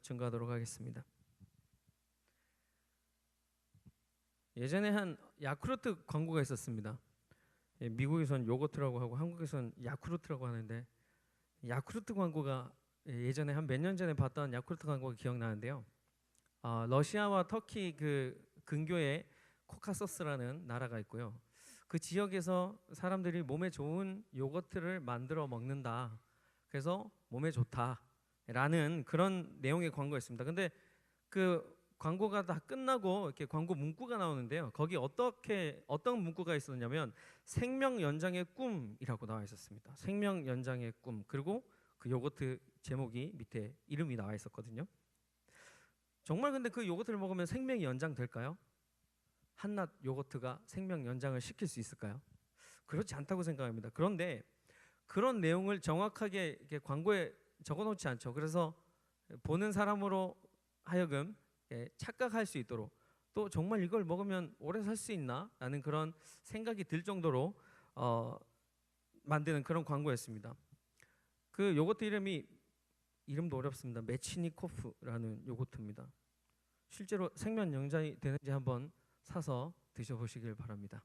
증거하도록 하겠습니다. 예전에 한 야쿠르트 광고가 있었습니다. 미국에선 요거트라고 하고 한국에선 야쿠르트라고 하는데, 야쿠르트 광고가 예전에 한 몇 년 전에 봤던 야쿠르트 광고가 기억나는데요. 러시아와 터키 그 근교에 코카소스라는 나라가 있고요. 그 지역에서 사람들이 몸에 좋은 요거트를 만들어 먹는다. 그래서 몸에 좋다라는 그런 내용의 광고였습니다. 근데 그 광고가 다 끝나고 이렇게 광고 문구가 나오는데요. 거기 어떤 문구가 있었냐면 생명 연장의 꿈이라고 나와 있었습니다. 생명 연장의 꿈. 그리고 그 요거트 제목이 밑에 이름이 나와 있었거든요. 정말 근데 그 요거트를 먹으면 생명이 연장될까요? 한낱 요거트가 생명 연장을 시킬 수 있을까요? 그렇지 않다고 생각합니다. 그런데 그런 내용을 정확하게 이렇게 광고에 적어놓지 않죠. 그래서 보는 사람으로 하여금 착각할 수 있도록, 또 정말 이걸 먹으면 오래 살 수 있나? 라는 그런 생각이 들 정도로 만드는 그런 광고였습니다. 그 요거트 이름도 어렵습니다. 메치니코프라는 요거트입니다. 실제로 생명 연장이 되는지 한번 사서 드셔보시길 바랍니다.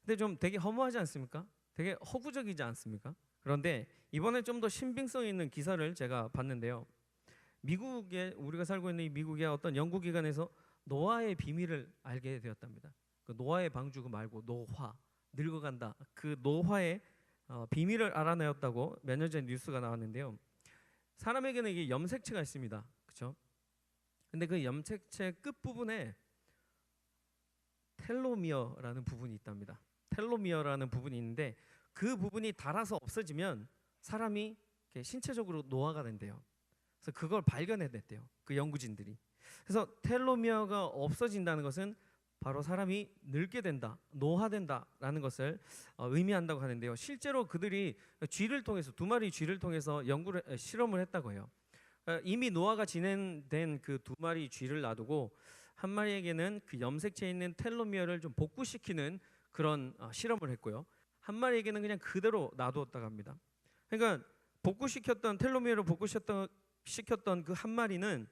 근데 좀 되게 허무하지 않습니까? 되게 허구적이지 않습니까? 그런데 이번에 좀 더 신빙성 있는 기사를 제가 봤는데요. 미국에, 우리가 살고 있는 이 미국의 어떤 연구기관에서 노화의 비밀을 알게 되었답니다. 그 노화의 방주 말고 노화, 늙어간다. 그 노화의 비밀을 알아내었다고 몇 년 전 뉴스가 나왔는데요. 사람에게는 이게 염색체가 있습니다. 그렇죠? 근데 그 염색체 끝부분에 텔로미어라는 부분이 있답니다. 텔로미어라는 부분이 있는데 그 부분이 닳아서 없어지면 사람이 신체적으로 노화가 된대요. 그래서 그걸 발견해냈대요. 그 연구진들이. 그래서 텔로미어가 없어진다는 것은 바로 사람이 늙게 된다, 노화된다라는 것을 의미한다고 하는데요. 실제로 그들이 쥐를 통해서, 두 마리 쥐를 통해서 실험을 했다고 해요. 이미 노화가 진행된 그 두 마리 쥐를 놔두고 한 마리에게는 그 염색체에 있는 텔로미어를 좀 복구시키는 그런 실험을 했고요. 한 마리에게는 그냥 그대로 놔두었다고 합니다. 그러니까 텔로미어를 복구시켰던 그 한 마리는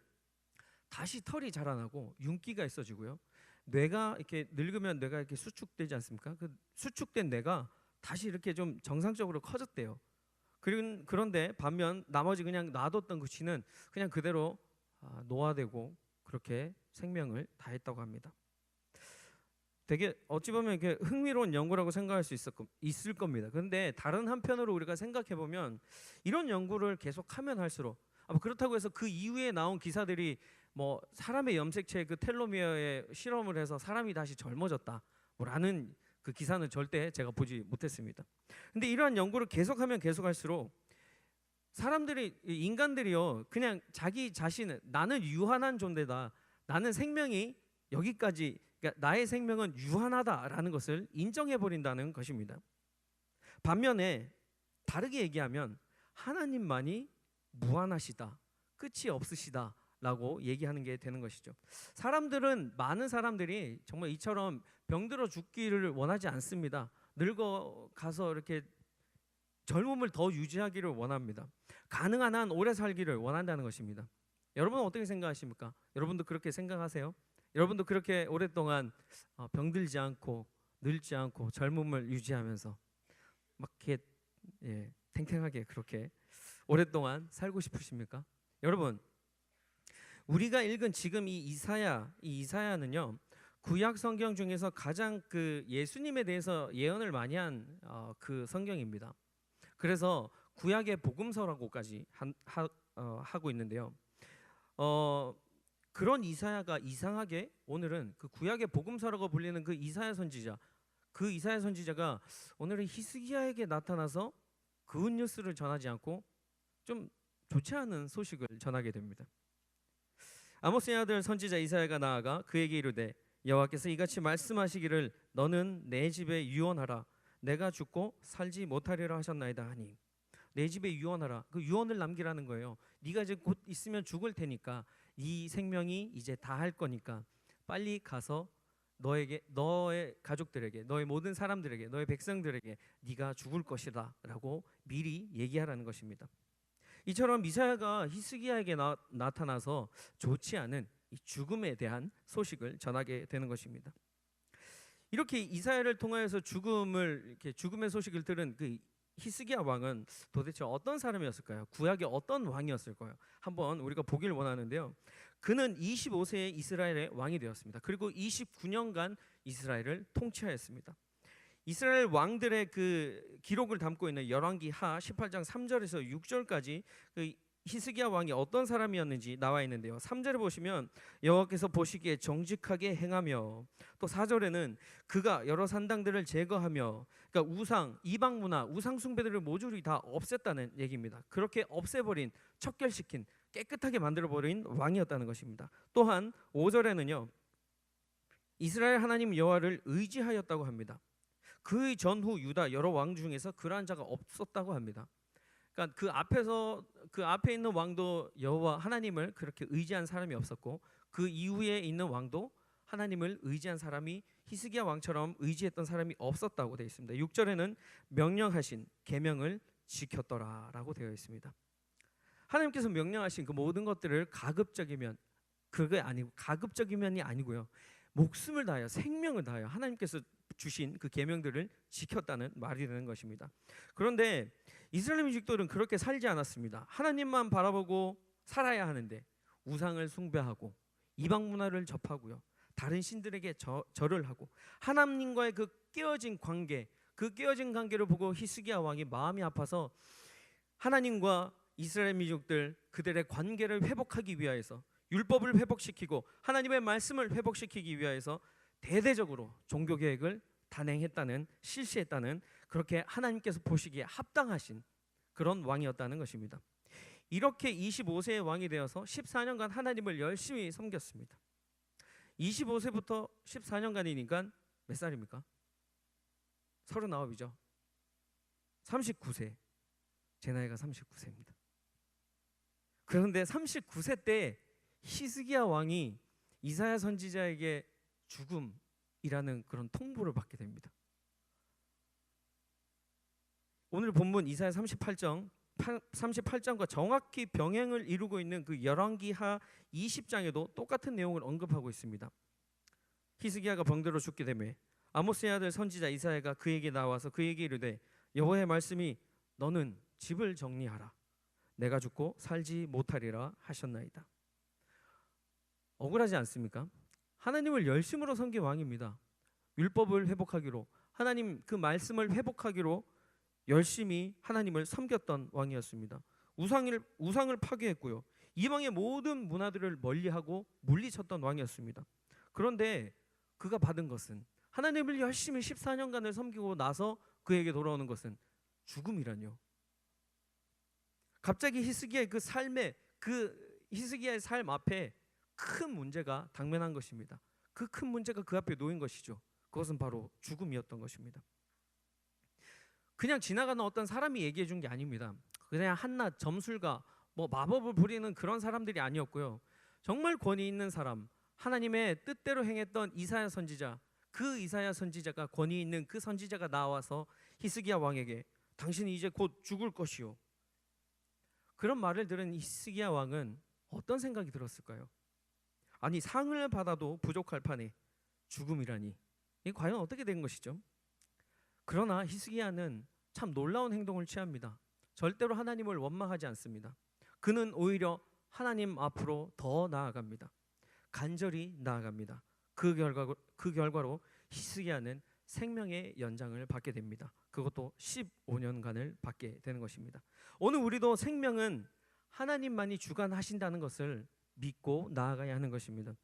다시 털이 자라나고 윤기가 있어지고요. 뇌가 이렇게 늙으면 뇌가 이렇게 수축되지 않습니까? 그 수축된 뇌가 다시 이렇게 좀 정상적으로 커졌대요. 그런데 반면 나머지 그냥 놔뒀던 그 쥐는 그냥 그대로 노화되고 그렇게 생명을 다했다고 합니다. 되게 어찌 보면 이렇게 흥미로운 연구라고 생각할 수 있을 겁니다. 그런데 다른 한편으로 우리가 생각해 보면 이런 연구를 계속하면 할수록, 그렇다고 해서 그 이후에 나온 기사들이 뭐 사람의 염색체 그 텔로미어에 실험을 해서 사람이 다시 젊어졌다 뭐라는 그 기사는 절대 제가 보지 못했습니다. 근데 이러한 연구를 계속하면 계속할수록 인간들이요, 그냥 자기 자신은 나는 유한한 존재다, 나는 생명이 여기까지, 그러니까 나의 생명은 유한하다라는 것을 인정해 버린다는 것입니다. 반면에 다르게 얘기하면 하나님만이 무한하시다, 끝이 없으시다라고 얘기하는 게 되는 것이죠. 많은 사람들이 정말 이처럼 병들어 죽기를 원하지 않습니다. 늙어가서 이렇게 젊음을 더 유지하기를 원합니다. 가능한 한 오래 살기를 원한다는 것입니다. 여러분은 어떻게 생각하십니까? 여러분도 그렇게 생각하세요? 여러분도 그렇게 오랫동안 병들지 않고 늙지 않고 젊음을 유지하면서 막 이렇게 탱탱하게 그렇게 오랫동안 살고 싶으십니까? 여러분, 우리가 읽은 지금 이 이사야는요, 구약 성경 중에서 가장 그 예수님에 대해서 예언을 많이 한 그 성경입니다. 그래서 구약의 복음서라고까지 하고 있는데요. 그런 이사야가 이상하게 오늘은 그 구약의 복음서라고 불리는 그 이사야 선지자가 오늘은 히스기야에게 나타나서 굿 뉴스를 전하지 않고 좀 좋지 않은 소식을 전하게 됩니다. 아모스의 아들 선지자 이사야가 나아가 그에게 이르되 여호와께서 이같이 말씀하시기를 너는 내 집에 유언하라, 내가 죽고 살지 못하리라 하셨나이다 하니. 내 집에 유언하라, 그 유언을 남기라는 거예요. 네가 이제 곧 있으면 죽을 테니까, 이 생명이 이제 다 할 거니까 빨리 가서 너의 가족들에게, 너의 모든 사람들에게, 너의 백성들에게 네가 죽을 것이다 라고 미리 얘기하라는 것입니다. 이처럼 이사야가 히스기야에게 나타나서 좋지 않은 이 죽음에 대한 소식을 전하게 되는 것입니다. 이렇게 이사야를 통하여서 죽음의 소식을 들은 그 히스기야 왕은 도대체 어떤 사람이었을까요? 구약의 어떤 왕이었을까요? 한번 우리가 보기를 원하는데요. 그는 25세에 이스라엘의 왕이 되었습니다. 그리고 29년간 이스라엘을 통치하였습니다. 이스라엘 왕들의 그 기록을 담고 있는 열왕기하 18장 3절에서 6절까지 그 히스기야 왕이 어떤 사람이었는지 나와 있는데요. 3절에 보시면 여호와께서 보시기에 정직하게 행하며, 또 4절에는 그가 여러 산당들을 제거하며, 그러니까 우상, 이방 문화, 우상 숭배들을 모조리 다 없앴다는 얘기입니다. 그렇게 없애버린, 척결시킨, 깨끗하게 만들어버린 왕이었다는 것입니다. 또한 5절에는요, 이스라엘 하나님 여호와를 의지하였다고 합니다. 그 전후 유다 여러 왕 중에서 그러한 자가 없었다고 합니다. 그러니까 그 앞에 있는 왕도 여호와 하나님을 그렇게 의지한 사람이 없었고, 그 이후에 있는 왕도 하나님을 의지한 사람이 히스기야 왕처럼 의지했던 사람이 없었다고 되어 있습니다. 6절에는 명령하신 계명을 지켰더라라고 되어 있습니다. 하나님께서 명령하신 그 모든 것들을 가급적이면이 아니고요, 목숨을 다하여 생명을 다하여 하나님께서 주신 그 계명들을 지켰다는 말이 되는 것입니다. 그런데 이스라엘 민족들은 그렇게 살지 않았습니다. 하나님만 바라보고 살아야 하는데 우상을 숭배하고 이방 문화를 접하고요, 다른 신들에게 절을 하고, 하나님과의 그 깨어진 관계를 보고 히스기야 왕이 마음이 아파서 하나님과 이스라엘 민족들 그들의 관계를 회복하기 위하여서 율법을 회복시키고 하나님의 말씀을 회복시키기 위하여서 대대적으로 종교 계획을 실시했다는, 그렇게 하나님께서 보시기에 합당하신 그런 왕이었다는 것입니다. 이렇게 25세의 왕이 되어서 14년간 하나님을 열심히 섬겼습니다. 25세부터 14년간이니까 몇 살입니까? 39이죠. 39세. 제 나이가 39세입니다. 그런데 39세 때 히스기야 왕이 이사야 선지자에게 죽음이라는 그런 통보를 받게 됩니다. 오늘 본문 이사야 38장과 정확히 병행을 이루고 있는 그 열왕기하 20장에도 똑같은 내용을 언급하고 있습니다. 히스기야가 병들어 죽게 되매 아모스의 아들 선지자 이사야가 그에게 나와서 그에게 이르되, 여호와의 말씀이 너는 집을 정리하라, 내가 죽고 살지 못하리라 하셨나이다. 억울하지 않습니까? 하나님을 열심으로 섬긴 왕입니다. 율법을 회복하기로, 하나님 그 말씀을 회복하기로 열심히 하나님을 섬겼던 왕이었습니다. 우상을 파괴했고요, 이방의 모든 문화들을 멀리하고 물리쳤던 왕이었습니다. 그런데 그가 받은 것은, 하나님을 열심히 14년간을 섬기고 나서 그에게 돌아오는 것은 죽음이라뇨. 갑자기 히스기야의 히스기야의 삶 앞에 큰 문제가 당면한 것입니다. 그 큰 문제가 그 앞에 놓인 것이죠. 그것은 바로 죽음이었던 것입니다. 그냥 지나가는 어떤 사람이 얘기해 준 게 아닙니다. 그냥 한낱 점술가, 마법을 부리는 그런 사람들이 아니었고요, 정말 권위 있는 사람, 하나님의 뜻대로 행했던 이사야 선지자, 그 이사야 선지자가, 권위 있는 그 선지자가 나와서 히스기야 왕에게 당신이 이제 곧 죽을 것이요, 그런 말을 들은 히스기야 왕은 어떤 생각이 들었을까요? 아니, 상을 받아도 부족할 판에 죽음이라니, 이게 과연 어떻게 된 것이죠? 그러나 히스기야는 참 놀라운 행동을 취합니다. 절대로 하나님을 원망하지 않습니다. 그는 오히려 하나님 앞으로 더 나아갑니다. 간절히 나아갑니다. 그 결과로 히스기야는 생명의 연장을 받게 됩니다. 그것도 15년간을 받게 되는 것입니다. 오늘 우리도 생명은 하나님만이 주관하신다는 것을 믿고 나아가야 하는 것입니다.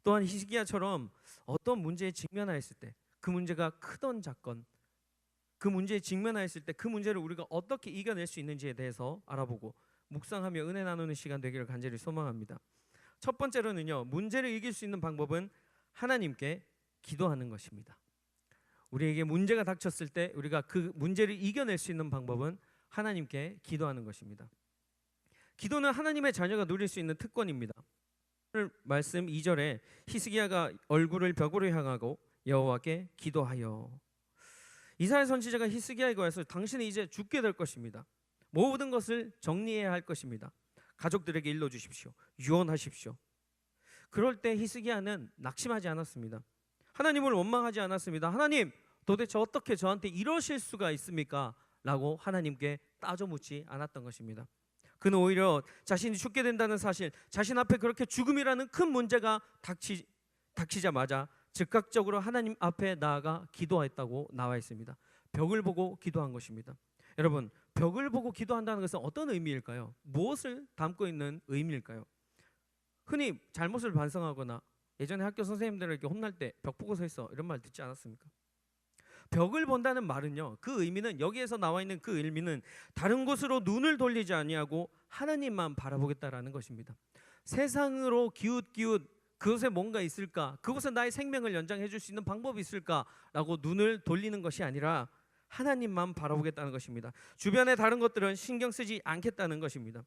또한 히스기야처럼 어떤 문제에 직면하였을 때, 그 문제가 크던 작건, 그 문제에 직면하였을 때 그 문제를 우리가 어떻게 이겨낼 수 있는지에 대해서 알아보고 묵상하며 은혜 나누는 시간 되기를 간절히 소망합니다. 첫 번째로는요, 문제를 이길 수 있는 방법은 하나님께 기도하는 것입니다. 우리에게 문제가 닥쳤을 때 우리가 그 문제를 이겨낼 수 있는 방법은 하나님께 기도하는 것입니다. 기도는 하나님의 자녀가 누릴 수 있는 특권입니다. 오늘 말씀 2절에 히스기야가 얼굴을 벽으로 향하고 여호와께 기도하여, 이사야 선지자가 히스기야에게 와서 당신은 이제 죽게 될 것입니다, 모든 것을 정리해야 할 것입니다. 가족들에게 일러주십시오. 유언하십시오. 그럴 때 히스기야는 낙심하지 않았습니다. 하나님을 원망하지 않았습니다. 하나님, 도대체 어떻게 저한테 이러실 수가 있습니까? 라고 하나님께 따져 묻지 않았던 것입니다. 그는 오히려 자신이 죽게 된다는 사실, 자신 앞에 그렇게 죽음이라는 큰 문제가 닥치자마자 즉각적으로 하나님 앞에 나아가 기도했다고 나와 있습니다. 벽을 보고 기도한 것입니다. 여러분, 벽을 보고 기도한다는 것은 어떤 의미일까요? 무엇을 담고 있는 의미일까요? 흔히 잘못을 반성하거나 예전에 학교 선생님들에게 혼날 때 벽 보고 서 있어 이런 말 듣지 않았습니까? 벽을 본다는 말은요, 그 의미는, 여기에서 나와 있는 그 의미는 다른 곳으로 눈을 돌리지 아니하고 하나님만 바라보겠다라는 것입니다. 세상으로 기웃기웃 그곳에 뭔가 있을까, 그곳에 나의 생명을 연장해 줄 수 있는 방법이 있을까라고 눈을 돌리는 것이 아니라 하나님만 바라보겠다는 것입니다. 주변의 다른 것들은 신경 쓰지 않겠다는 것입니다.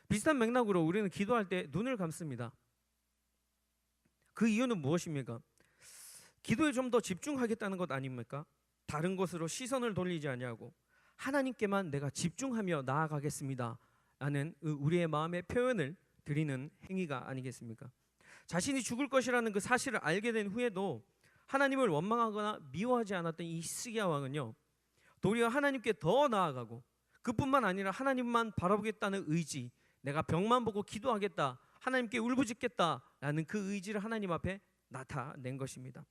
비슷한 맥락으로 우리는 기도할 때 눈을 감습니다. 그 이유는 무엇입니까? 기도에 좀 더 집중하겠다는 것 아닙니까? 다른 곳으로 시선을 돌리지 아니하고 하나님께만 내가 집중하며 나아가겠습니다 라는 우리의 마음의 표현을 드리는 행위가 아니겠습니까? 자신이 죽을 것이라는 그 사실을 알게 된 후에도 하나님을 원망하거나 미워하지 않았던 이 히스기야 왕은요, 도리어 하나님께 더 나아가고 그뿐만 아니라 하나님만 바라보겠다는 의지, 내가 벽만 보고 기도하겠다, 하나님께 울부짖겠다라는 그 의지를 하나님 앞에 나타낸 것입니다.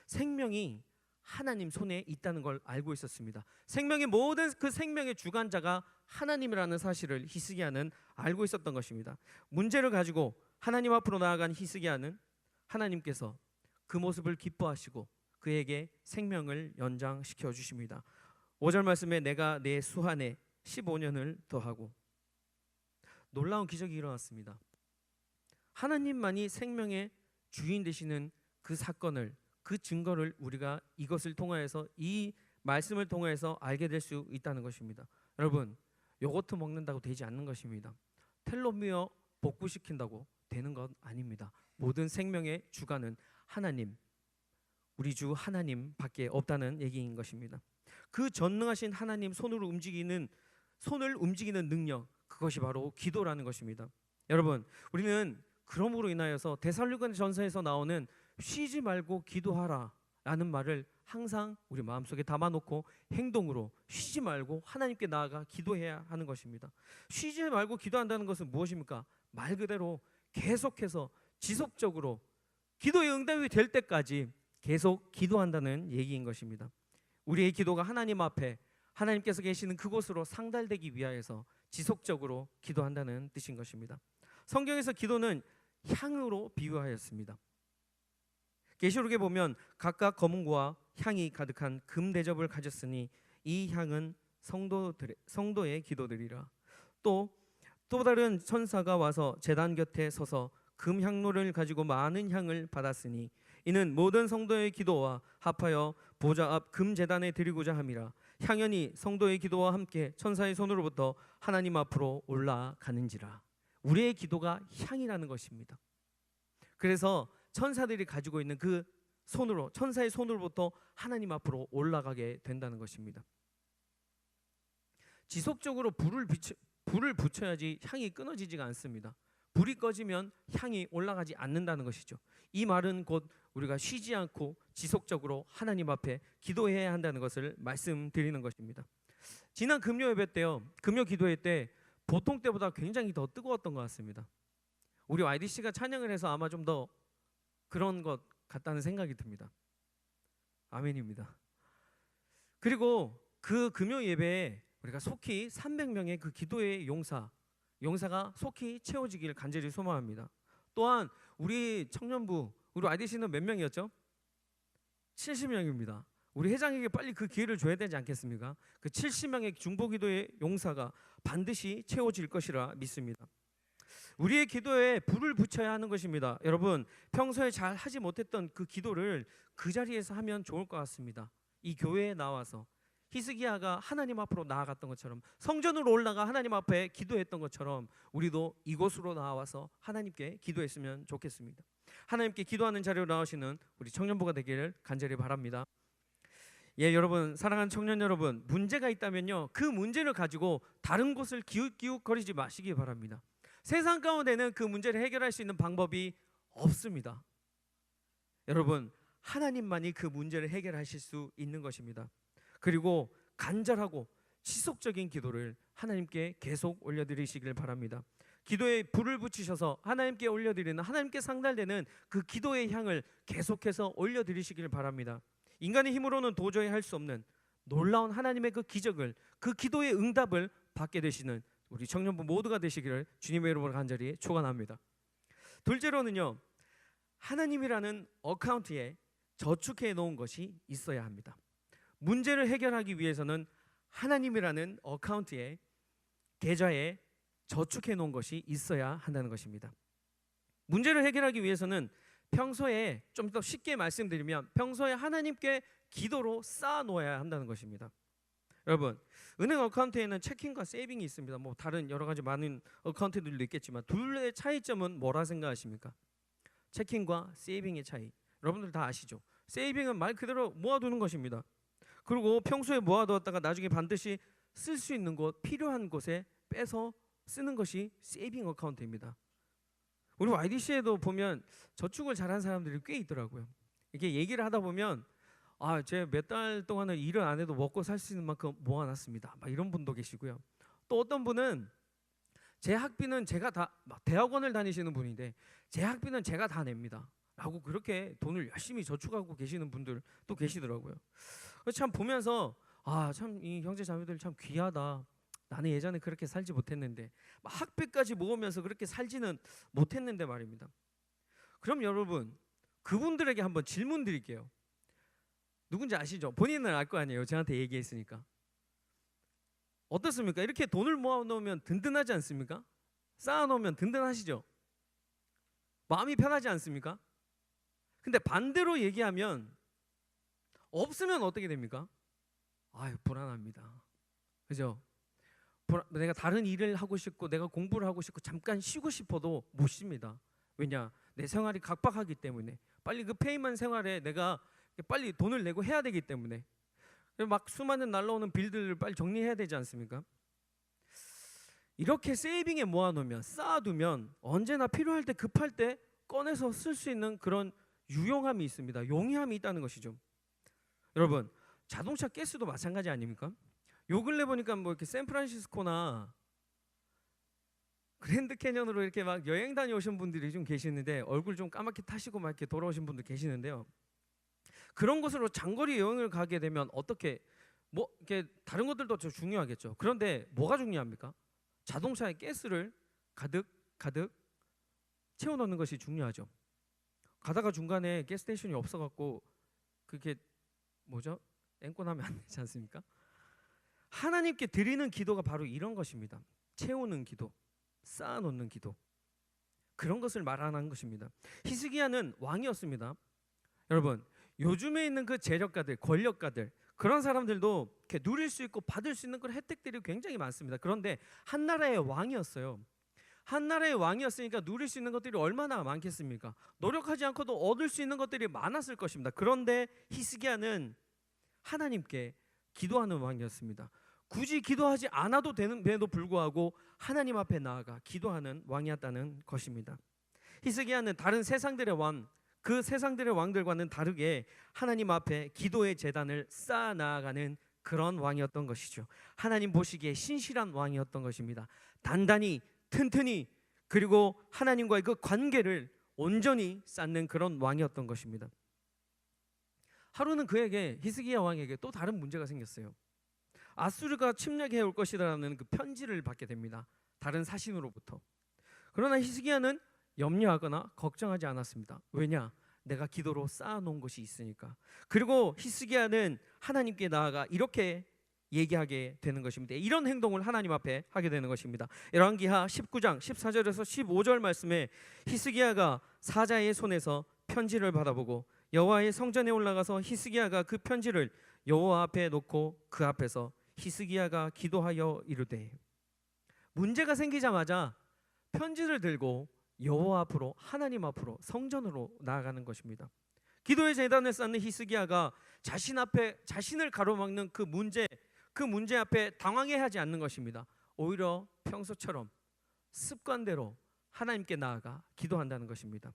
생명이 하나님 손에 있다는 걸 알고 있었습니다. 생명의 모든 그 생명의 주관자가 하나님이라는 사실을 히스기야는 알고 있었던 것입니다. 문제를 가지고 하나님 앞으로 나아간 히스기야는 하나님께서 그 모습을 기뻐하시고 그에게 생명을 연장시켜 주십니다. 5절 말씀에 내가 내 수한에 15년을 더하고, 놀라운 기적이 일어났습니다. 하나님만이 생명의 주인 되시는 그 사건을, 그 증거를 우리가 이것을 통하여서, 이 말씀을 통해서 알게 될 수 있다는 것입니다. 여러분, 요거트 먹는다고 되지 않는 것입니다. 텔로미어 복구시킨다고 되는 건 아닙니다. 모든 생명의 주관은 하나님, 우리 주 하나님밖에 없다는 얘기인 것입니다. 그 전능하신 하나님 손을 움직이는 능력, 그것이 바로 기도라는 것입니다. 여러분, 우리는 그러므로 인하여서 데살로니가전서에서 나오는 쉬지 말고 기도하라 라는 말을 항상 우리 마음속에 담아놓고 행동으로 쉬지 말고 하나님께 나아가 기도해야 하는 것입니다. 쉬지 말고 기도한다는 것은 무엇입니까? 말 그대로 계속해서 지속적으로 기도의 응답이 될 때까지 계속 기도한다는 얘기인 것입니다. 우리의 기도가 하나님 앞에, 하나님께서 계시는 그곳으로 상달되기 위하여서 지속적으로 기도한다는 뜻인 것입니다. 성경에서 기도는 향으로 비유하였습니다. 계시록에 보면 각각 검은고와 향이 가득한 금 대접을 가졌으니 이 향은 성도의 기도들이라. 또 다른 천사가 와서 제단 곁에 서서 금 향로를 가지고 많은 향을 받았으니 이는 모든 성도의 기도와 합하여 보좌 앞 금 제단에 드리고자 함이라. 향연이 성도의 기도와 함께 천사의 손으로부터 하나님 앞으로 올라가는지라. 우리의 기도가 향이라는 것입니다. 그래서 천사들이 가지고 있는 그 손으로, 천사의 손으로부터 하나님 앞으로 올라가게 된다는 것입니다. 지속적으로 불을 붙여야지 향이 끊어지지가 않습니다. 불이 꺼지면 향이 올라가지 않는다는 것이죠. 이 말은 곧 우리가 쉬지 않고 지속적으로 하나님 앞에 기도해야 한다는 것을 말씀드리는 것입니다. 지난 금요 예배 때요, 금요 기도회 때 보통 때보다 굉장히 더 뜨거웠던 것 같습니다. 우리 YDC가 찬양을 해서 아마 좀 더 그런 것 같다는 생각이 듭니다. 아멘입니다. 그리고 그 금요 예배에 우리가 속히 300명의 그 기도의 용사가 속히 채워지기를 간절히 소망합니다. 또한 우리 청년부, 우리 YDC는 몇 명이었죠? 70명입니다. 우리 회장에게 빨리 그 기회를 줘야 되지 않겠습니까? 그 70명의 중보기도의 용사가 반드시 채워질 것이라 믿습니다. 우리의 기도에 불을 붙여야 하는 것입니다. 여러분, 평소에 잘 하지 못했던 그 기도를 그 자리에서 하면 좋을 것 같습니다. 이 교회에 나와서 히스기야가 하나님 앞으로 나아갔던 것처럼, 성전으로 올라가 하나님 앞에 기도했던 것처럼 우리도 이곳으로 나와서 하나님께 기도했으면 좋겠습니다. 하나님께 기도하는 자리로 나오시는 우리 청년부가 되기를 간절히 바랍니다. 예, 여러분, 사랑하는 청년 여러분, 문제가 있다면요, 그 문제를 가지고 다른 곳을 기웃기웃거리지 마시기 바랍니다. 세상 가운데는 그 문제를 해결할 수 있는 방법이 없습니다. 여러분, 하나님만이 그 문제를 해결하실 수 있는 것입니다. 그리고 간절하고 지속적인 기도를 하나님께 계속 올려드리시길 바랍니다. 기도에 불을 붙이셔서 하나님께 올려드리는, 하나님께 상달되는 그 기도의 향을 계속해서 올려드리시길 바랍니다. 인간의 힘으로는 도저히 할 수 없는 놀라운 하나님의 그 기적을, 그 기도의 응답을 받게 되시는 우리 청년부 모두가 되시기를 주님의 이름으로 간절히 축원합니다. 둘째로는요, 하나님이라는 어카운트에 저축해 놓은 것이 있어야 합니다. 문제를 해결하기 위해서는 하나님이라는 어카운트에, 계좌에 저축해 놓은 것이 있어야 한다는 것입니다. 문제를 해결하기 위해서는 평소에, 좀 더 쉽게 말씀드리면 평소에 하나님께 기도로 쌓아 놓아야 한다는 것입니다. 여러분, 은행 어카운트에는 체킹과 세이빙이 있습니다. 뭐 다른 여러 가지 많은 어카운트들도 있겠지만 둘의 차이점은 뭐라 생각하십니까? 체킹과 세이빙의 차이, 여러분들 다 아시죠? 세이빙은 말 그대로 모아두는 것입니다. 그리고 평소에 모아두었다가 나중에 반드시 쓸 수 있는 곳, 필요한 곳에 빼서 쓰는 것이 세이빙 어카운트입니다. 우리 YDC에도 보면 저축을 잘하는 사람들이 꽤 있더라고요. 이렇게 얘기를 하다 보면 제 몇 달 동안은 일을 안 해도 먹고 살 수 있는 만큼 모아놨습니다, 막 이런 분도 계시고요. 또 어떤 분은 제 학비는 제가 다, 막 대학원을 다니시는 분인데 제 학비는 제가 다 냅니다 라고 그렇게 돈을 열심히 저축하고 계시는 분들 또 계시더라고요. 참 보면서 참 이 형제 자매들 참 귀하다. 나는 예전에 그렇게 살지 못했는데, 막 학비까지 모으면서 그렇게 살지는 못했는데 말입니다. 그럼 여러분, 그분들에게 한번 질문 드릴게요. 누군지 아시죠? 본인은 알 거 아니에요. 저한테 얘기했으니까. 어떻습니까? 이렇게 돈을 모아놓으면 든든하지 않습니까? 쌓아놓으면 든든하시죠? 마음이 편하지 않습니까? 근데 반대로 얘기하면 없으면 어떻게 됩니까? 불안합니다. 그죠? 내가 다른 일을 하고 싶고 내가 공부를 하고 싶고 잠깐 쉬고 싶어도 못 쉽니다. 왜냐? 내 생활이 각박하기 때문에, 빨리 그 페이만 생활에 내가 빨리 돈을 내고 해야 되기 때문에, 막 수많은 날라오는 빌들을 빨리 정리해야 되지 않습니까? 이렇게 세이빙에 모아놓으면, 쌓아두면 언제나 필요할 때, 급할 때 꺼내서 쓸 수 있는 그런 유용함이 있습니다. 용이함이 있다는 것이죠. 여러분, 자동차 가스도 마찬가지 아닙니까? 요 근래 보니까 뭐 이렇게 샌프란시스코나 그랜드 캐년으로 이렇게 막 여행 다녀오신 분들이 좀 계시는데, 얼굴 좀 까맣게 타시고 막 이렇게 돌아오신 분들 계시는데요. 그런 곳으로 장거리 여행을 가게 되면 어떻게, 뭐 이렇게 다른 것들도 좀 중요하겠죠. 그런데 뭐가 중요합니까? 자동차에 가스를 가득 채워 넣는 것이 중요하죠. 가다가 중간에 가스 스테이션이 없어갖고 그게 뭐죠? 앵꼬나면 안 되지 않습니까? 하나님께 드리는 기도가 바로 이런 것입니다. 채우는 기도, 쌓아놓는 기도, 그런 것을 말하는 것입니다. 히스기야는 왕이었습니다. 여러분, 요즘에 있는 그 재력가들, 권력가들, 그런 사람들도 이렇게 누릴 수 있고 받을 수 있는 그런 혜택들이 굉장히 많습니다. 그런데 한 나라의 왕이었어요. 한 나라의 왕이었으니까 누릴 수 있는 것들이 얼마나 많겠습니까? 노력하지 않고도 얻을 수 있는 것들이 많았을 것입니다. 그런데 히스기야는 하나님께 기도하는 왕이었습니다. 굳이 기도하지 않아도 되는데도 불구하고 하나님 앞에 나아가 기도하는 왕이었다는 것입니다. 히스기야는 다른 세상들의 왕, 그 세상들의 왕들과는 다르게 하나님 앞에 기도의 제단을 쌓아 나아가는 그런 왕이었던 것이죠. 하나님 보시기에 신실한 왕이었던 것입니다. 단단히, 튼튼히, 그리고 하나님과의 그 관계를 온전히 쌓는 그런 왕이었던 것입니다. 하루는 히스기야 왕에게 또 다른 문제가 생겼어요. 아수르가 침략해 올 것이라는 그 편지를 받게 됩니다. 다른 사신으로부터. 그러나 히스기야는 염려하거나 걱정하지 않았습니다. 왜냐? 내가 기도로 쌓아놓은 것이 있으니까. 그리고 히스기야는 하나님께 나아가 이렇게 얘기하게 되는 것입니다. 이런 행동을 하나님 앞에 하게 되는 것입니다. 열왕기하 19장 14절에서 15절 말씀에 히스기야가 사자의 손에서 편지를 받아보고 여호와의 성전에 올라가서 히스기야가 그 편지를 여호와 앞에 놓고 그 앞에서 히스기야가 기도하여 이르되, 문제가 생기자마자 편지를 들고 여호와 앞으로, 하나님 앞으로, 성전으로 나아가는 것입니다. 기도의 제단을 쌓는 히스기야가 자신 앞에 자신을 가로막는 그 문제 앞에 당황해하지 않는 것입니다. 오히려 평소처럼 습관대로 하나님께 나아가 기도한다는 것입니다.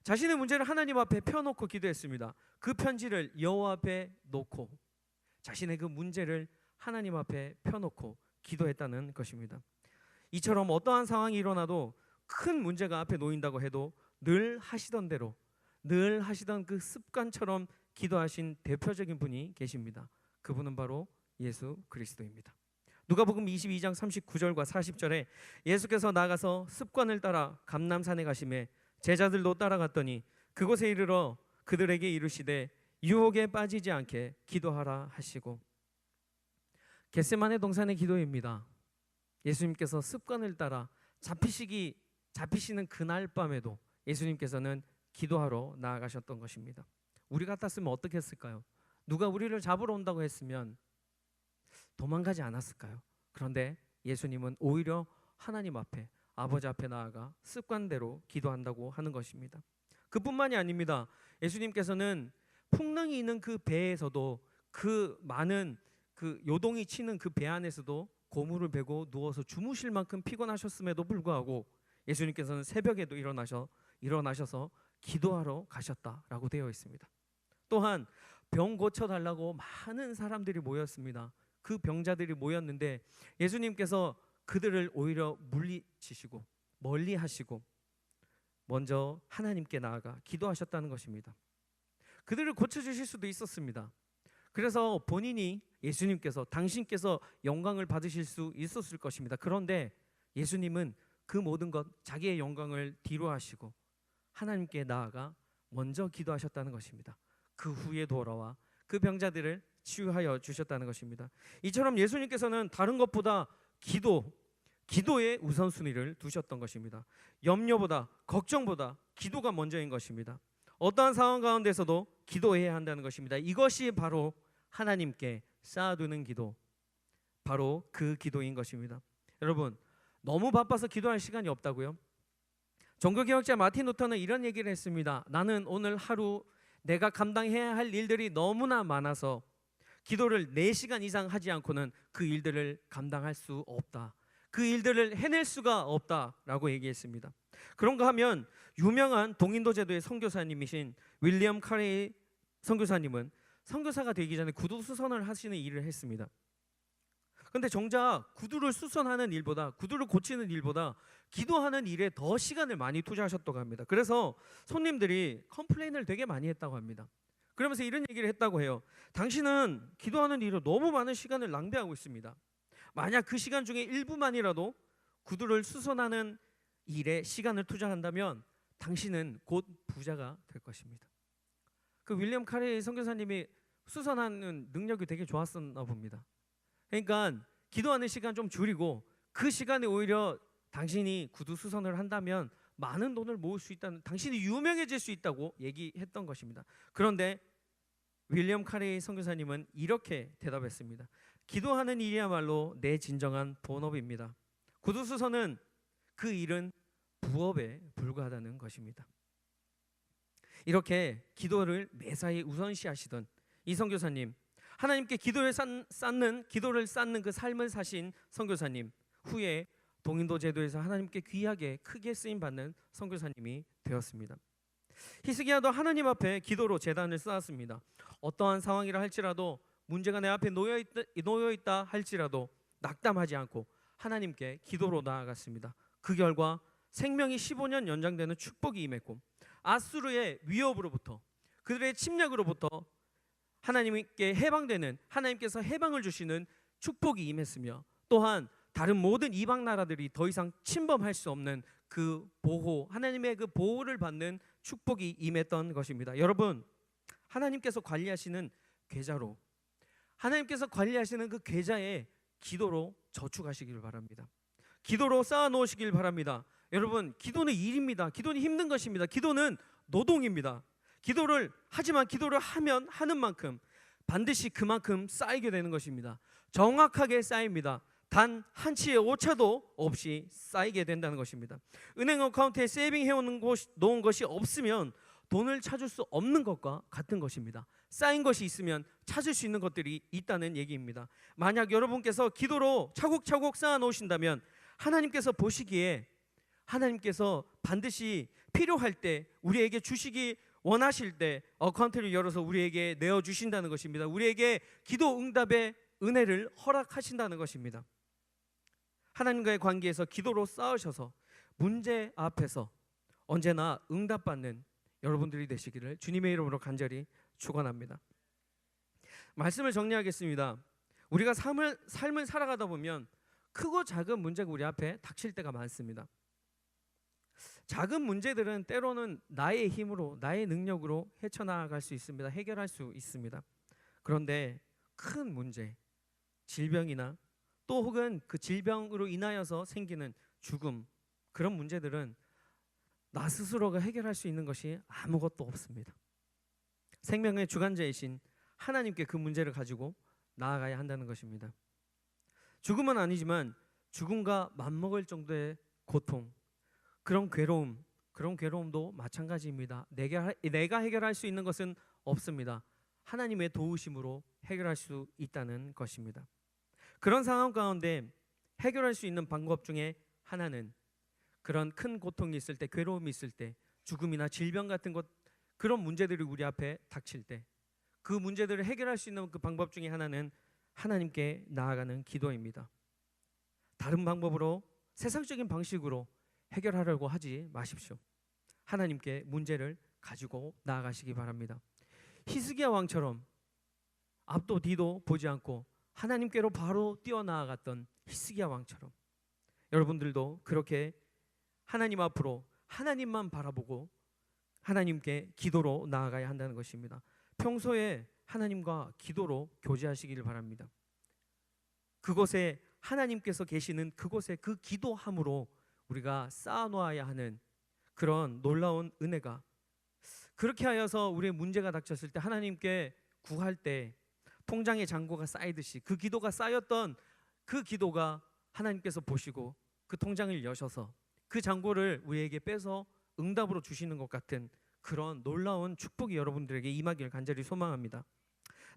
자신의 문제를 하나님 앞에 펴놓고 기도했습니다. 그 편지를 여호와 앞에 놓고 자신의 그 문제를 하나님 앞에 펴놓고 기도했다는 것입니다. 이처럼 어떠한 상황이 일어나도 큰 문제가 앞에 놓인다고 해도 늘 하시던 대로, 늘 하시던 그 습관처럼 기도하신 대표적인 분이 계십니다. 그분은 바로 예수 그리스도입니다. 누가복음 22장 39절과 40절에 예수께서 나가서 습관을 따라 감람산에 가시매 제자들도 따라갔더니 그곳에 이르러 그들에게 이르시되 유혹에 빠지지 않게 기도하라 하시고, 겟세마네 동산의 기도입니다. 예수님께서 습관을 따라 잡히시는 그날 밤에도 예수님께서는 기도하러 나아가셨던 것입니다. 우리 같았으면 어떻게 했을까요? 누가 우리를 잡으러 온다고 했으면 도망가지 않았을까요? 그런데 예수님은 오히려 하나님 앞에, 아버지 앞에 나아가 습관대로 기도한다고 하는 것입니다. 그뿐만이 아닙니다. 예수님께서는 풍랑이 있는 그 배에서도, 그 많은 그 요동이 치는 그 배 안에서도 고무를 베고 누워서 주무실 만큼 피곤하셨음에도 불구하고 예수님께서는 새벽에도 일어나셔서 기도하러 가셨다라고 되어 있습니다. 또한 병 고쳐달라고 많은 사람들이 모였습니다. 그 병자들이 모였는데 예수님께서 그들을 오히려 물리치시고 멀리하시고 먼저 하나님께 나아가 기도하셨다는 것입니다. 그들을 고쳐주실 수도 있었습니다. 그래서 본인이, 예수님께서, 당신께서 영광을 받으실 수 있었을 것입니다. 그런데 예수님은 그 모든 것, 자기의 영광을 뒤로 하시고 하나님께 나아가 먼저 기도하셨다는 것입니다. 그 후에 돌아와 그 병자들을 치유하여 주셨다는 것입니다. 이처럼 예수님께서는 다른 것보다 기도에 우선순위를 두셨던 것입니다. 염려보다, 걱정보다 기도가 먼저인 것입니다. 어떠한 상황 가운데서도 기도해야 한다는 것입니다. 이것이 바로 하나님께 쌓아두는 기도, 바로 그 기도인 것입니다. 여러분, 너무 바빠서 기도할 시간이 없다고요? 종교개혁자 마틴 루터는 이런 얘기를 했습니다. 나는 오늘 하루 내가 감당해야 할 일들이 너무나 많아서 기도를 4시간 이상 하지 않고는 그 일들을 감당할 수 없다, 그 일들을 해낼 수가 없다라고 얘기했습니다. 그런가 하면 유명한 동인도 제도의 선교사님이신 윌리엄 카레이 선교사님은 선교사가 되기 전에 구두 수선을 하시는 일을 했습니다. 그런데 정작 구두를 수선하는 일보다, 구두를 고치는 일보다 기도하는 일에 더 시간을 많이 투자하셨다고 합니다. 그래서 손님들이 컴플레인을 되게 많이 했다고 합니다. 그러면서 이런 얘기를 했다고 해요. 당신은 기도하는 일에 너무 많은 시간을 낭비하고 있습니다. 만약 그 시간 중에 일부만이라도 구두를 수선하는 일에 시간을 투자한다면 당신은 곧 부자가 될 것입니다. 그 윌리엄 카레이 선교사님이 수선하는 능력이 되게 좋았었나 봅니다. 그러니까 기도하는 시간 좀 줄이고 그 시간에 오히려 당신이 구두 수선을 한다면 많은 돈을 모을 수 있다는, 당신이 유명해질 수 있다고 얘기했던 것입니다. 그런데 윌리엄 카레이 선교사님은 이렇게 대답했습니다. 기도하는 일이야말로 내 진정한 본업입니다. 구두 수선은, 그 일은 부업에 불과하다는 것입니다. 이렇게 기도를 매사에 우선시하시던 이 선교사님, 하나님께 기도를 쌓는 그 삶을 사신 선교사님, 후에 동인도 제도에서 하나님께 귀하게 크게 쓰임 받는 선교사님이 되었습니다. 히스기야도 하나님 앞에 기도로 제단을 쌓았습니다. 어떠한 상황이라 할지라도, 문제가 내 앞에 놓여 있다 할지라도 낙담하지 않고 하나님께 기도로 나아갔습니다. 그 결과 생명이 15년 연장되는 축복이 임했고, 아수르의 위협으로부터, 그들의 침략으로부터 하나님께 해방되는, 하나님께서 해방을 주시는 축복이 임했으며, 또한 다른 모든 이방 나라들이 더 이상 침범할 수 없는 그 보호, 하나님의 그 보호를 받는 축복이 임했던 것입니다. 여러분, 하나님께서 관리하시는 계좌로, 하나님께서 관리하시는 그 계좌에 기도로 저축하시기를 바랍니다. 기도로 쌓아 놓으시길 바랍니다. 여러분, 기도는 일입니다. 기도는 힘든 것입니다. 기도는 노동입니다. 기도를 하는 만큼 반드시 그만큼 쌓이게 되는 것입니다. 정확하게 쌓입니다. 단 한 치의 오차도 없이 쌓이게 된다는 것입니다. 은행 어카운트에 세이빙 해놓은 것이 없으면 돈을 찾을 수 없는 것과 같은 것입니다. 쌓인 것이 있으면 찾을 수 있는 것들이 있다는 얘기입니다. 만약 여러분께서 기도로 차곡차곡 쌓아 놓으신다면 하나님께서 보시기에 하나님께서 반드시 필요할 때 우리에게 주시기 원하실 때 어카운트를 열어서 우리에게 내어주신다는 것입니다. 우리에게 기도 응답의 은혜를 허락하신다는 것입니다. 하나님과의 관계에서 기도로 쌓으셔서 문제 앞에서 언제나 응답받는 여러분들이 되시기를 주님의 이름으로 간절히 축원합니다. 말씀을 정리하겠습니다. 우리가 삶을 살아가다 보면 크고 작은 문제가 우리 앞에 닥칠 때가 많습니다. 작은 문제들은 때로는 나의 힘으로, 나의 능력으로 헤쳐나갈 수 있습니다. 해결할 수 있습니다. 그런데 큰 문제, 질병이나 또 혹은 그 질병으로 인하여서 생기는 죽음, 그런 문제들은 나 스스로가 해결할 수 있는 것이 아무것도 없습니다. 생명의 주관자이신 하나님께 그 문제를 가지고 나아가야 한다는 것입니다. 죽음은 아니지만 죽음과 맞먹을 정도의 고통, 그런 괴로움도 마찬가지입니다. 내가 해결할 수 있는 것은 없습니다. 하나님의 도우심으로 해결할 수 있다는 것입니다. 그런 상황 가운데 해결할 수 있는 방법 중에 하나는 그런 큰 고통이 있을 때, 괴로움이 있을 때, 죽음이나 질병 같은 것, 그런 문제들이 우리 앞에 닥칠 때 그 문제들을 해결할 수 있는 그 방법 중에 하나는 하나님께 나아가는 기도입니다. 다른 방법으로, 세상적인 방식으로 해결하려고 하지 마십시오. 하나님께 문제를 가지고 나아가시기 바랍니다. 히스기야 왕처럼 앞도 뒤도 보지 않고 하나님께로 바로 뛰어나아갔던 히스기야 왕처럼 여러분들도 그렇게 하나님 앞으로 하나님만 바라보고 하나님께 기도로 나아가야 한다는 것입니다. 평소에 하나님과 기도로 교제하시기를 바랍니다. 그곳에 하나님께서 계시는 그곳에 그 기도함으로 우리가 쌓아놓아야 하는 그런 놀라운 은혜가, 그렇게 하여서 우리의 문제가 닥쳤을 때 하나님께 구할 때 통장에 잔고가 쌓이듯이 그 기도가 쌓였던 그 기도가 하나님께서 보시고 그 통장을 여셔서 그 잔고를 우리에게 빼서 응답으로 주시는 것 같은 그런 놀라운 축복이 여러분들에게 임하기를 간절히 소망합니다.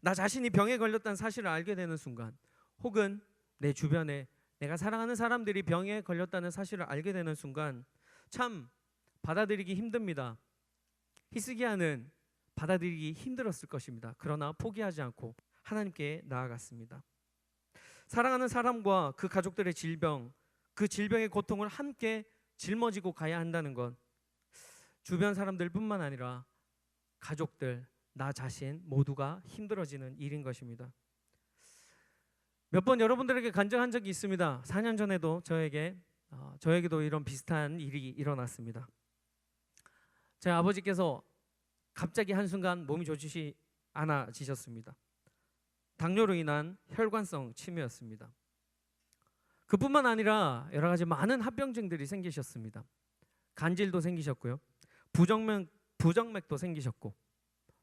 나 자신이 병에 걸렸다는 사실을 알게 되는 순간, 혹은 내 주변에 내가 사랑하는 사람들이 병에 걸렸다는 사실을 알게 되는 순간 참 받아들이기 힘듭니다. 히스기야는 받아들이기 힘들었을 것입니다. 그러나 포기하지 않고 하나님께 나아갔습니다. 사랑하는 사람과 그 가족들의 질병, 그 질병의 고통을 함께 짊어지고 가야 한다는 것, 주변 사람들뿐만 아니라 가족들, 나 자신 모두가 힘들어지는 일인 것입니다. 몇 번 여러분들에게 간증한 적이 있습니다. 4년 전에도 저에게도 이런 비슷한 일이 일어났습니다. 제 아버지께서 갑자기 한순간 몸이 좋지 않아지셨습니다. 당뇨로 인한 혈관성 치매였습니다. 그뿐만 아니라 여러 가지 많은 합병증들이 생기셨습니다. 간질도 생기셨고요, 부정맥도 생기셨고,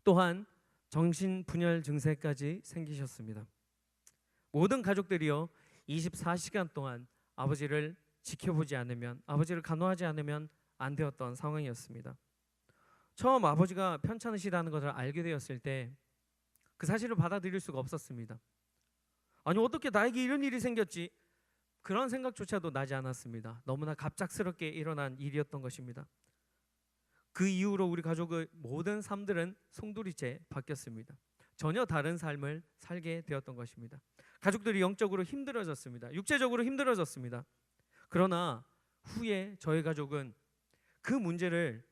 또한 정신분열 증세까지 생기셨습니다. 모든 가족들이요 24시간 동안 아버지를 지켜보지 않으면, 아버지를 간호하지 않으면 안 되었던 상황이었습니다. 처음 아버지가 편찮으시다는 것을 알게 되었을 때 그 사실을 받아들일 수가 없었습니다. 아니, 어떻게 나에게 이런 일이 생겼지? 그런 생각조차도 나지 않았습니다. 너무나 갑작스럽게 일어난 일이었던 것입니다. 그 이후로 우리 가족의 모든 삶들은 송두리째 바뀌었습니다. 전혀 다른 삶을 살게 되었던 것입니다. 가족들이 영적으로 힘들어졌습니다. 육체적으로 힘들어졌습니다. 그러나 후에 저희 가족은 그 문제를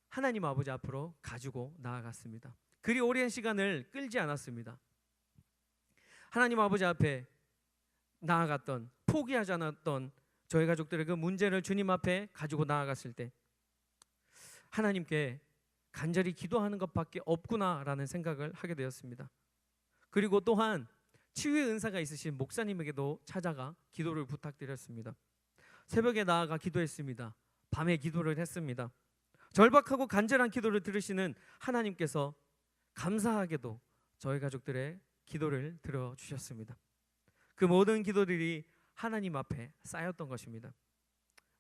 하나님 아버지 앞으로 가지고 나아갔습니다. 그리 오랜 시간을 끌지 않았습니다. 하나님 아버지 앞에 나아갔던, 포기하지 않았던 저희 가족들의 그 문제를 주님 앞에 가지고 나아갔을 때 하나님께 간절히 기도하는 것밖에 없구나라는 생각을 하게 되었습니다. 그리고 또한 치유의 은사가 있으신 목사님에게도 찾아가 기도를 부탁드렸습니다. 새벽에 나아가 기도했습니다. 밤에 기도를 했습니다. 절박하고 간절한 기도를 들으시는 하나님께서 감사하게도 저희 가족들의 기도를 들어주셨습니다. 그 모든 기도들이 하나님 앞에 쌓였던 것입니다.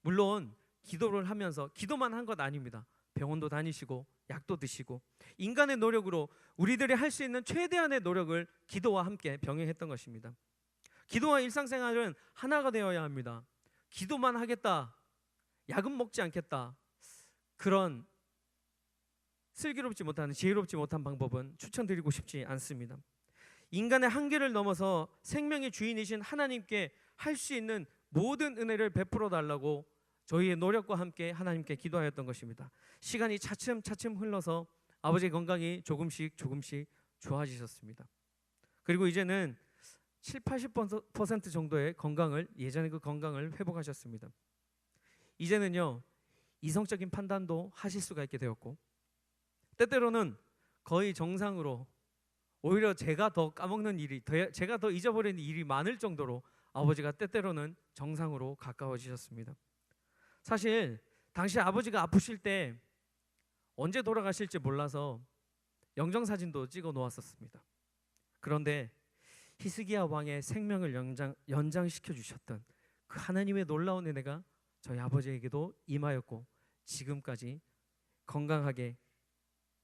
물론 기도를 하면서 기도만 한 것 아닙니다. 병원도 다니시고 약도 드시고 인간의 노력으로 우리들이 할 수 있는 최대한의 노력을 기도와 함께 병행했던 것입니다. 기도와 일상생활은 하나가 되어야 합니다. 기도만 하겠다, 약은 먹지 않겠다, 그런 슬기롭지 못한, 지혜롭지 못한 방법은 추천드리고 싶지 않습니다. 인간의 한계를 넘어서 생명의 주인이신 하나님께 할 수 있는 모든 은혜를 베풀어 달라고 저희의 노력과 함께 하나님께 기도하였던 것입니다. 시간이 차츰차츰 흘러서 아버지의 건강이 조금씩 좋아지셨습니다. 그리고 이제는 70-80% 정도의 건강을, 예전의 그 건강을 회복하셨습니다. 이제는요, 이성적인 판단도 하실 수가 있게 되었고, 때때로는 거의 정상으로, 오히려 제가 더 까먹는 일이, 제가 더 잊어버리는 일이 많을 정도로 아버지가 때때로는 정상으로 가까워지셨습니다. 사실 당시 아버지가 아프실 때 언제 돌아가실지 몰라서 영정사진도 찍어 놓았었습니다. 그런데 히스기야 왕의 생명을 연장시켜 주셨던 그 하나님의 놀라운 은혜가 저희 아버지에게도 임하였고 지금까지 건강하게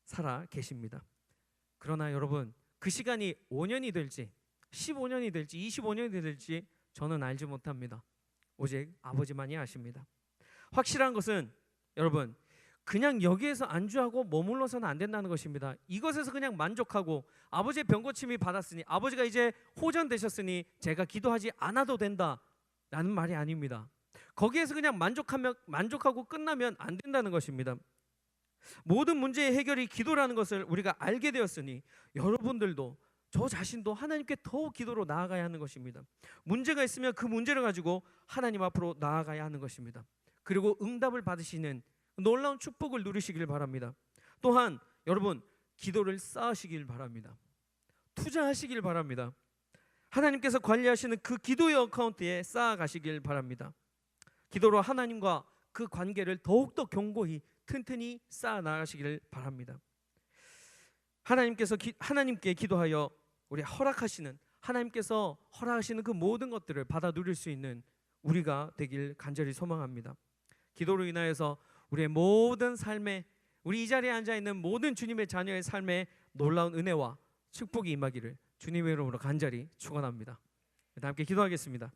살아 계십니다. 그러나 여러분, 그 시간이 5년이 될지 15년이 될지 25년이 될지 저는 알지 못합니다. 오직 아버지만이 아십니다. 확실한 것은 여러분, 그냥 여기에서 안주하고 머물러서는 안 된다는 것입니다. 이것에서 그냥 만족하고 아버지의 병고침이 받았으니, 아버지가 이제 호전되셨으니 제가 기도하지 않아도 된다라는 말이 아닙니다. 거기에서 그냥 만족하고 끝나면 안 된다는 것입니다. 모든 문제의 해결이 기도라는 것을 우리가 알게 되었으니 여러분들도, 저 자신도 하나님께 더 기도로 나아가야 하는 것입니다. 문제가 있으면 그 문제를 가지고 하나님 앞으로 나아가야 하는 것입니다. 그리고 응답을 받으시는 놀라운 축복을 누리시길 바랍니다. 또한 여러분, 기도를 쌓으시길 바랍니다. 투자하시길 바랍니다. 하나님께서 관리하시는 그 기도의 어카운트에 쌓아가시길 바랍니다. 기도로 하나님과 그 관계를 더욱더 견고히 튼튼히 쌓아나가시길 바랍니다. 하나님께 기도하여 우리 하나님께서 허락하시는 그 모든 것들을 받아 누릴 수 있는 우리가 되길 간절히 소망합니다. 기도로 인하여서 우리의 모든 삶에, 우리 이 자리에 앉아 있는 모든 주님의 자녀의 삶에 놀라운 은혜와 축복이 임하기를 주님의 이름으로 간절히 축원합니다. 함께 기도하겠습니다.